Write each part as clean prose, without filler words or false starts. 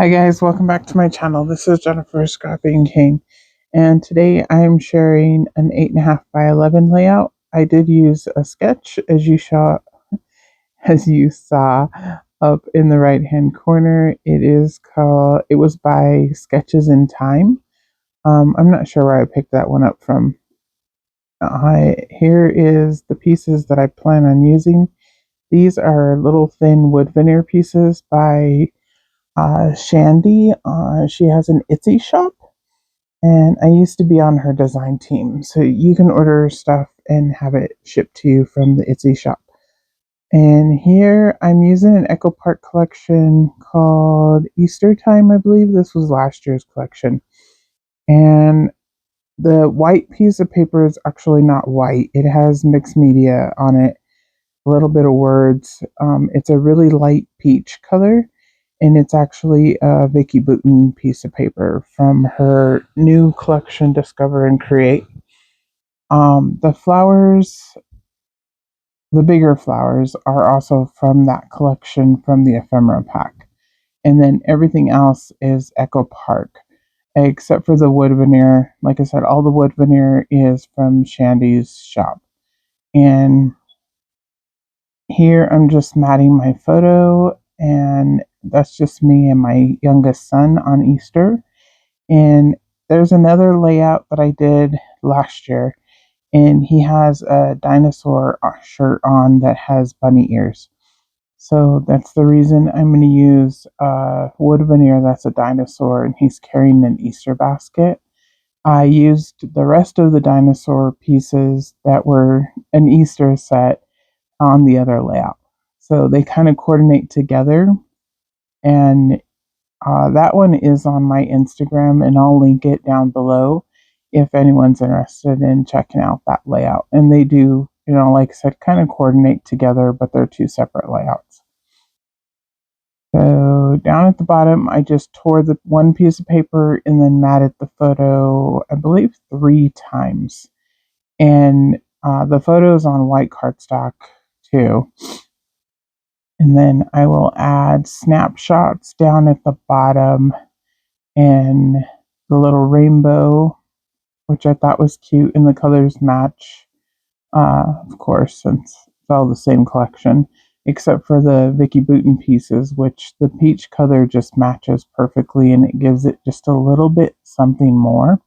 Hi guys, welcome back to my channel. This is Jennifer Scrapping King, and today I'm sharing an 8.5 by 11 layout. I did use a sketch as you saw up in the right hand corner. It was by Sketches in Time. I'm not sure where I picked that one up from. Here is the pieces that I plan on using. These are little thin wood veneer pieces by Shadnee. She has an Etsy shop, and I used to be on her design team. So you can order stuff and have it shipped to you from the Etsy shop. And here I'm using an Echopark collection called Easter Time, I believe. This was last year's collection. And the white piece of paper is actually not white, it has mixed media on it, a little bit of words. It's a really light peach color, and it's actually a Vicki Boutin piece of paper from her new collection, Discover and Create. The flowers, the bigger flowers, are also from that collection from the ephemera pack. And then everything else is Echopark, except for the wood veneer. Like I said, all the wood veneer is from Shadnee's shop. And here I'm just matting my photo, and that's just me and my youngest son on Easter. And there's another layout that I did last year, and he has a dinosaur shirt on that has bunny ears. So that's the reason I'm going to use wood veneer that's a dinosaur, and he's carrying an Easter basket. I used the rest of the dinosaur pieces that were an Easter set on the other layout. So they kind of coordinate together, and that one is on my Instagram, and I'll link it down below if anyone's interested in checking out that layout. And they do, like I said, kind of coordinate together, but they're two separate layouts. So down at the bottom, I just tore the one piece of paper and then matted the photo, I believe, 3 times. And the photo's on white cardstock too. And then I will add snapshots down at the bottom and the little rainbow, which I thought was cute, and the colors match, of course, since it's all the same collection, except for the Vicki Boutin pieces, which the peach color just matches perfectly, and it gives it just a little bit something more.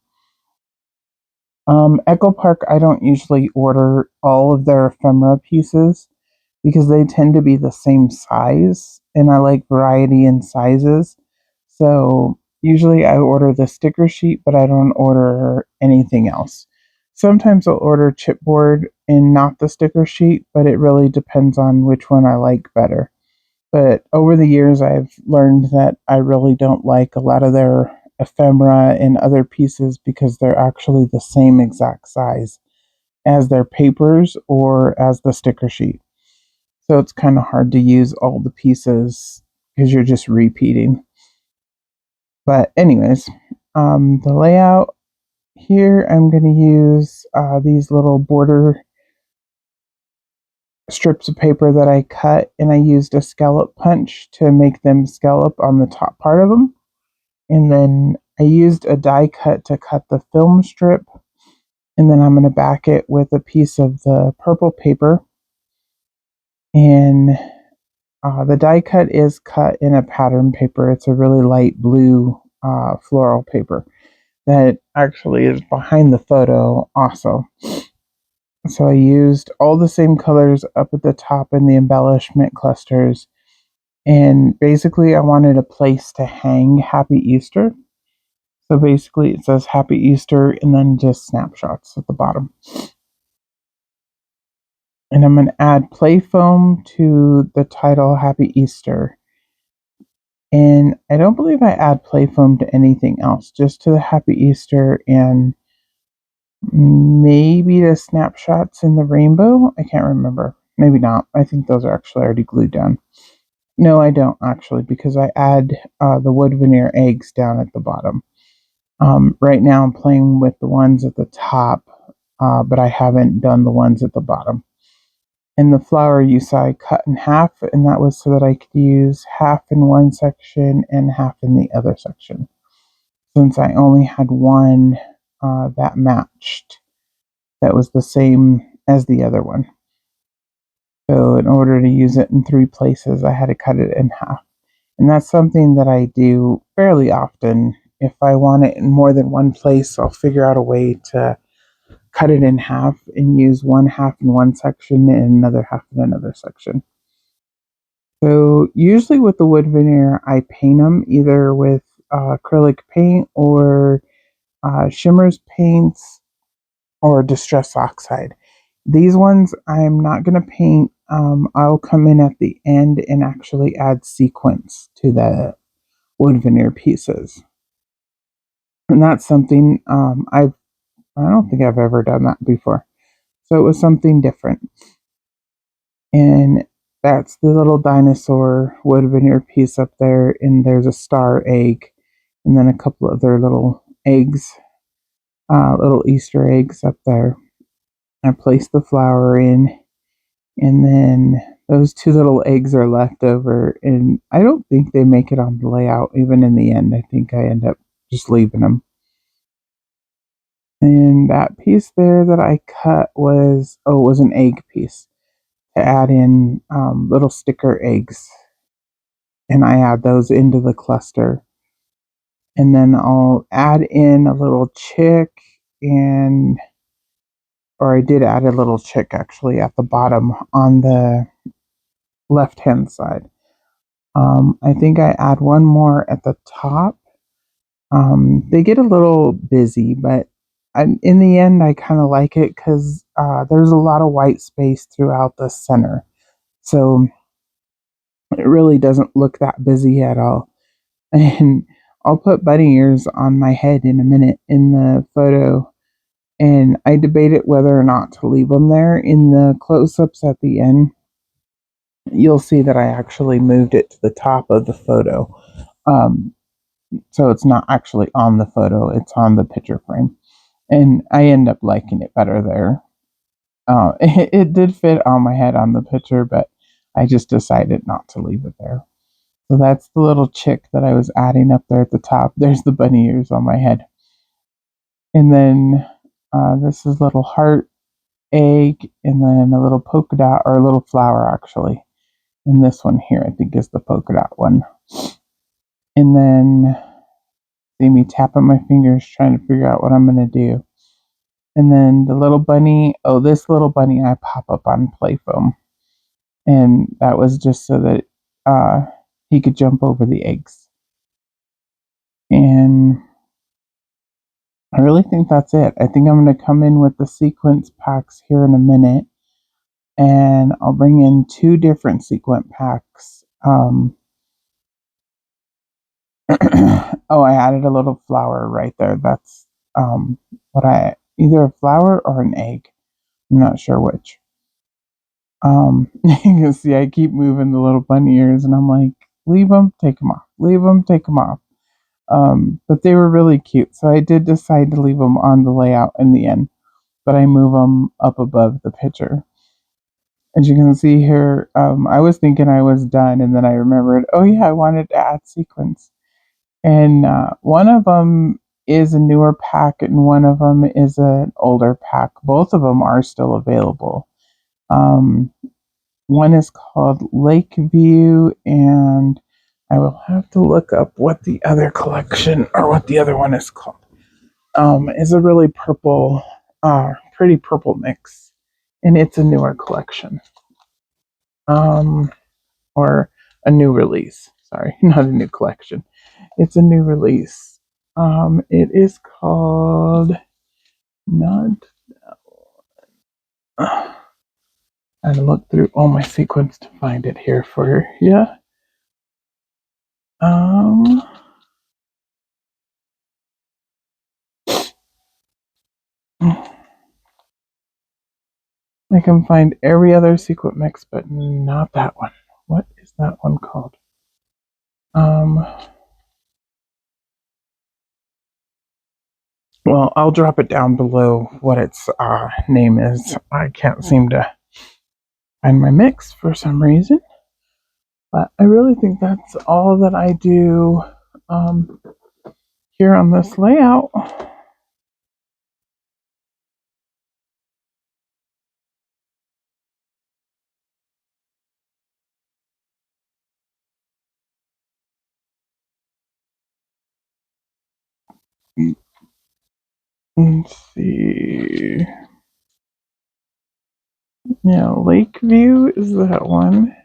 Echopark, I don't usually order all of their ephemera pieces because they tend to be the same size, and I like variety in sizes. So usually I order the sticker sheet, but I don't order anything else. Sometimes I'll order chipboard and not the sticker sheet, but it really depends on which one I like better. But over the years, I've learned that I really don't like a lot of their ephemera and other pieces because they're actually the same exact size as their papers or as the sticker sheet. So it's kind of hard to use all the pieces because you're just repeating. But anyways, the layout here, I'm going to use these little border strips of paper that I cut, and I used a scallop punch to make them scallop on the top part of them. And then I used a die cut to cut the film strip, and then I'm going to back it with a piece of the purple paper. And the die cut is cut in a pattern paper. It's a really light blue floral paper that actually is behind the photo also. So I used all the same colors up at the top in the embellishment clusters. And basically, I wanted a place to hang Happy Easter. So basically, it says Happy Easter and then just snapshots at the bottom. And I'm going to add play foam to the title Happy Easter. And I don't believe I add play foam to anything else, just to the Happy Easter and maybe the snapshots in the rainbow. I can't remember. Maybe not. I think those are actually already glued down. No, I don't actually, because I add the wood veneer eggs down at the bottom. Right now I'm playing with the ones at the top, but I haven't done the ones at the bottom. And the flower you saw I cut in half, and that was so that I could use half in one section and half in the other section, since I only had one that matched, that was the same as the other one. So in order to use it in 3 places, I had to cut it in half. And that's something that I do fairly often. If I want it in more than one place, I'll figure out a way to cut it in half and use one half in one section and another half in another section. So usually with the wood veneer, I paint them either with acrylic paint or shimmers paints or distress oxide. These ones I'm not going to paint. I'll come in at the end and actually add sequins to the wood veneer pieces. And that's something I don't think I've ever done that before. So it was something different. And that's the little dinosaur wood veneer piece up there. And there's a star egg and then a couple other little eggs, little Easter eggs up there. I placed the flower in, and then those 2 little eggs are left over. And I don't think they make it on the layout, even in the end. I think I end up just leaving them. And that piece there that I cut was, it was an egg piece to add in little sticker eggs. And I add those into the cluster. And then I'll add in a little chick or I did add a little chick actually at the bottom on the left hand side. I think I add one more at the top. They get a little busy, but in the end, I kind of like it because there's a lot of white space throughout the center. So it really doesn't look that busy at all. And I'll put bunny ears on my head in a minute in the photo. And I debated whether or not to leave them there. In the close-ups at the end, you'll see that I actually moved it to the top of the photo. Um, so it's not actually on the photo, it's on the picture frame. And I end up liking it better there. It did fit on my head on the picture, but I just decided not to leave it there. So that's the little chick that I was adding up there at the top. There's the bunny ears on my head. And then this is a little heart egg, and then a little polka dot, or a little flower actually. And this one here, I think, is the polka dot one. And then see me tapping my fingers trying to figure out what I'm going to do. And then the little bunny, this little bunny I pop up on play foam. And that was just so that he could jump over the eggs. And I really think that's it. I think I'm going to come in with the sequence packs here in a minute. And I'll bring in 2 different sequin packs. I added a little flower right there. That's either a flower or an egg. I'm not sure which. You can see I keep moving the little bunny ears, and I'm like, leave them, take them off. Leave them, take them off. But they were really cute, so I did decide to leave them on the layout in the end. But I move them up above the picture. As you can see here, I was thinking I was done, and then I remembered, oh yeah, I wanted to add sequins. And one of them is a newer pack, and one of them is an older pack. Both of them are still available. One is called Lakeview, and I will have to look up what the other collection, or what the other one is called. It's a really purple, pretty purple mix, and it's a newer collection. Or a new release. Sorry, not a new collection. It's a new release. It is called not. I had to look through all my sequins to find it here for you. I can find every other sequin mix, but not that one. What is that one called? Well, I'll drop it down below what its name is. I can't seem to find my mix for some reason. But I really think that's all that I do here on this layout. Let's see. Yeah, Lakeview is that one.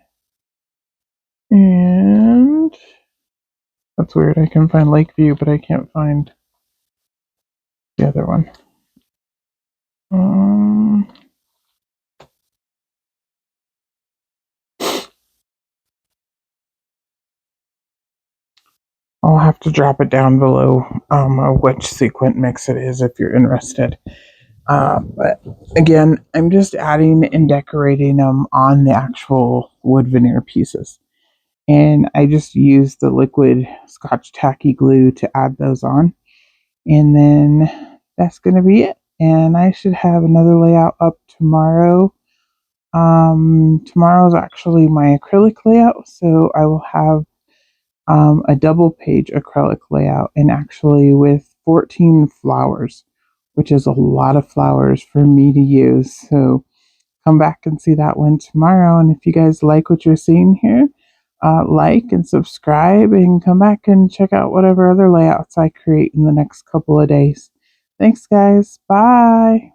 And that's weird. I can find Lakeview, but I can't find the other one. I'll have to drop it down below which sequin mix it is if you're interested. But again, I'm just adding and decorating them on the actual wood veneer pieces. And I just use the liquid Scotch tacky glue to add those on. And then that's going to be it. And I should have another layout up tomorrow. Tomorrow's actually my acrylic layout, so I will have a double page acrylic layout, and actually with 14 flowers, which is a lot of flowers for me to use. So come back and see that one tomorrow. And if you guys like what you're seeing here, like and subscribe, and come back and check out whatever other layouts I create in the next couple of days. Thanks, guys. Bye.